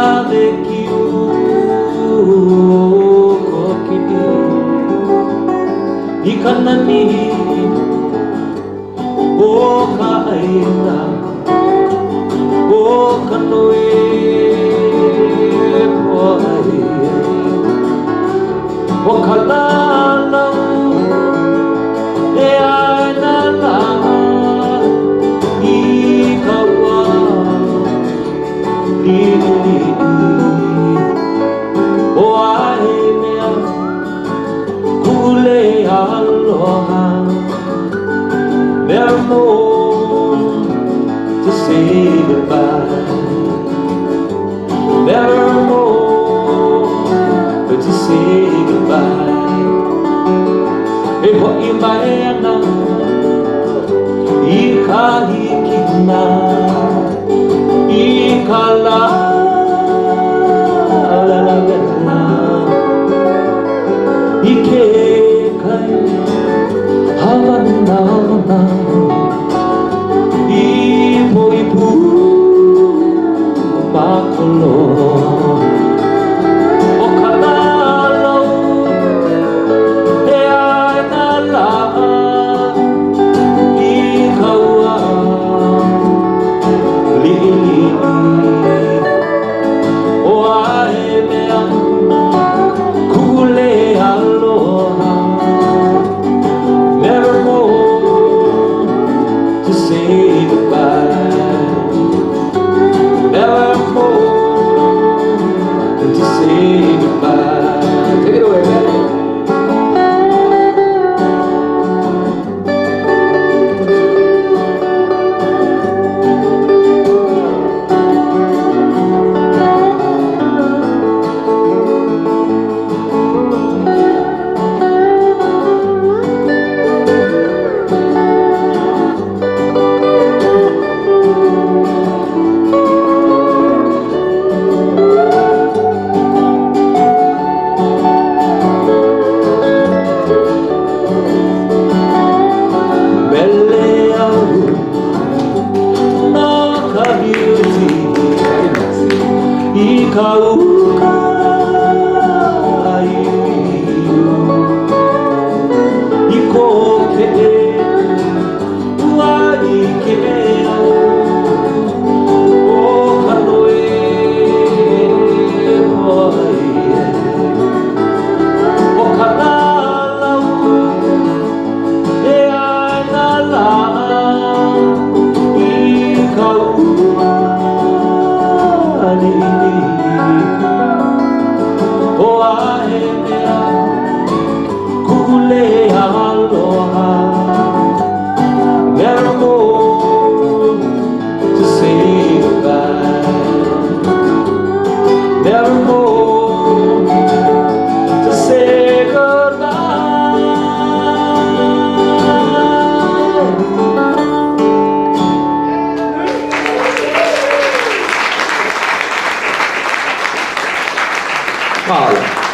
avec you kokini ikanani o kaina o kanoe poai o kalala e aina la i kaua lili o ae mea kule aloha there more to say goodbye there more to say goodbye e ho'i mai ana i ka hikina i ka la i ke kai havana i poi pu makolo o ka lau e aina la i kaua lili o ae mea kule aloha never more to say goodbye never more to say goodbye. Take it away, man. I ka uka i ko ke ua i ke au o ka noe poai o ka lalau e aina la i ka ua o ae mea kule aloha never more to say goodbye never more to say goodbye Fala.